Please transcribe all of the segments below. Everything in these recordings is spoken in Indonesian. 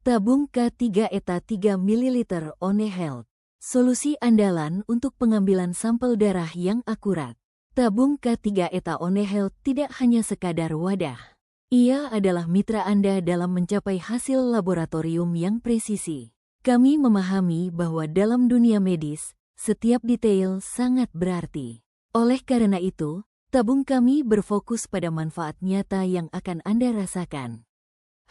Tabung K3 ETA 3 ml One Health. Solusi andalan untuk pengambilan sampel darah yang akurat. Tabung K3 ETA One Health tidak hanya sekadar wadah. Ia adalah mitra Anda dalam mencapai hasil laboratorium yang presisi. Kami memahami bahwa dalam dunia medis, setiap detail sangat berarti. Oleh karena itu, tabung kami berfokus pada manfaat nyata yang akan Anda rasakan.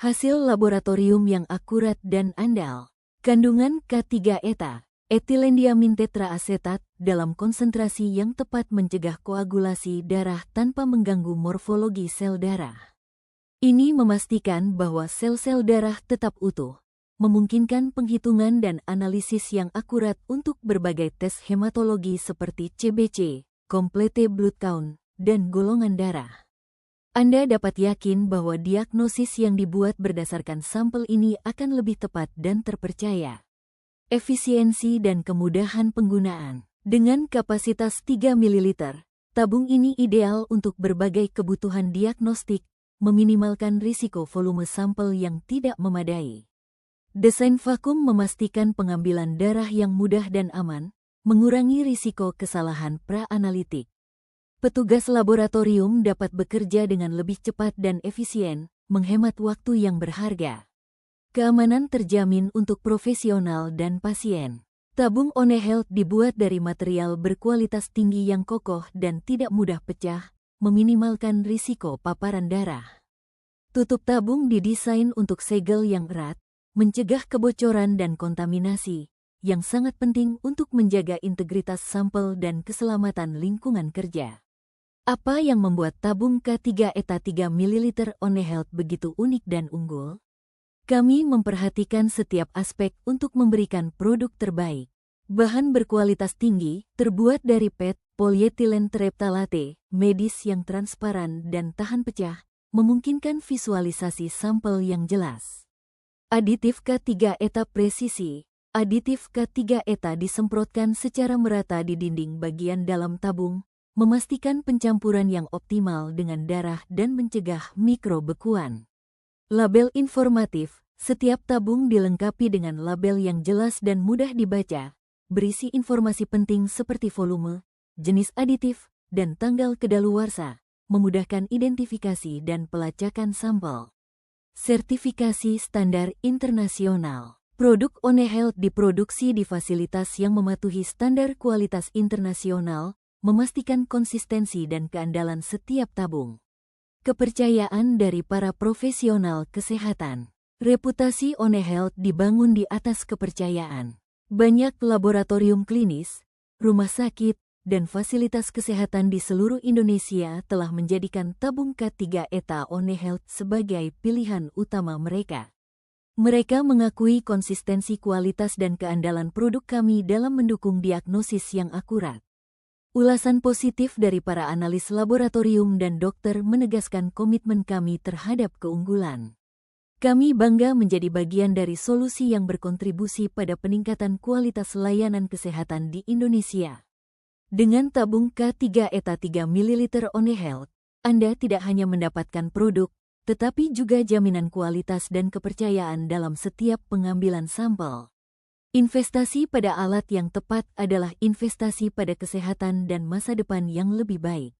Hasil laboratorium yang akurat dan andal. Kandungan K3 ETA, etilendiamin tetraasetat, dalam konsentrasi yang tepat mencegah koagulasi darah tanpa mengganggu morfologi sel darah. Ini memastikan bahwa sel-sel darah tetap utuh, memungkinkan penghitungan dan analisis yang akurat untuk berbagai tes hematologi seperti CBC, complete blood count, dan golongan darah. Anda dapat yakin bahwa diagnosis yang dibuat berdasarkan sampel ini akan lebih tepat dan terpercaya. Efisiensi dan kemudahan penggunaan. Dengan kapasitas 3 ml, tabung ini ideal untuk berbagai kebutuhan diagnostik, meminimalkan risiko volume sampel yang tidak memadai. Desain vakum memastikan pengambilan darah yang mudah dan aman, mengurangi risiko kesalahan pra-analitik. Petugas laboratorium dapat bekerja dengan lebih cepat dan efisien, menghemat waktu yang berharga. Keamanan terjamin untuk profesional dan pasien. Tabung One Health dibuat dari material berkualitas tinggi yang kokoh dan tidak mudah pecah, meminimalkan risiko paparan darah. Tutup tabung didesain untuk segel yang erat, mencegah kebocoran dan kontaminasi, yang sangat penting untuk menjaga integritas sampel dan keselamatan lingkungan kerja. Apa yang membuat tabung K3 ETA 3 ml One Health begitu unik dan unggul? Kami memperhatikan setiap aspek untuk memberikan produk terbaik. Bahan berkualitas tinggi, terbuat dari PET, polyethylene terephthalate, medis yang transparan dan tahan pecah, memungkinkan visualisasi sampel yang jelas. Aditif K3 ETA presisi. Aditif K3 ETA disemprotkan secara merata di dinding bagian dalam tabung, memastikan pencampuran yang optimal dengan darah dan mencegah mikrobekuan. Label informatif. Setiap tabung dilengkapi dengan label yang jelas dan mudah dibaca, berisi informasi penting seperti volume, jenis aditif, dan tanggal kedaluarsa, memudahkan identifikasi dan pelacakan sampel. Sertifikasi standar internasional. Produk One Health diproduksi di fasilitas yang mematuhi standar kualitas internasional, memastikan konsistensi dan keandalan setiap tabung. Kepercayaan dari para profesional kesehatan. Reputasi One Health dibangun di atas kepercayaan. Banyak laboratorium klinis, rumah sakit, dan fasilitas kesehatan di seluruh Indonesia telah menjadikan tabung K3 ETA One Health sebagai pilihan utama mereka. Mereka mengakui konsistensi kualitas dan keandalan produk kami dalam mendukung diagnosis yang akurat. Ulasan positif dari para analis laboratorium dan dokter menegaskan komitmen kami terhadap keunggulan. Kami bangga menjadi bagian dari solusi yang berkontribusi pada peningkatan kualitas layanan kesehatan di Indonesia. Dengan tabung K3 ETA 3 ml One Health, Anda tidak hanya mendapatkan produk, tetapi juga jaminan kualitas dan kepercayaan dalam setiap pengambilan sampel. Investasi pada alat yang tepat adalah investasi pada kesehatan dan masa depan yang lebih baik.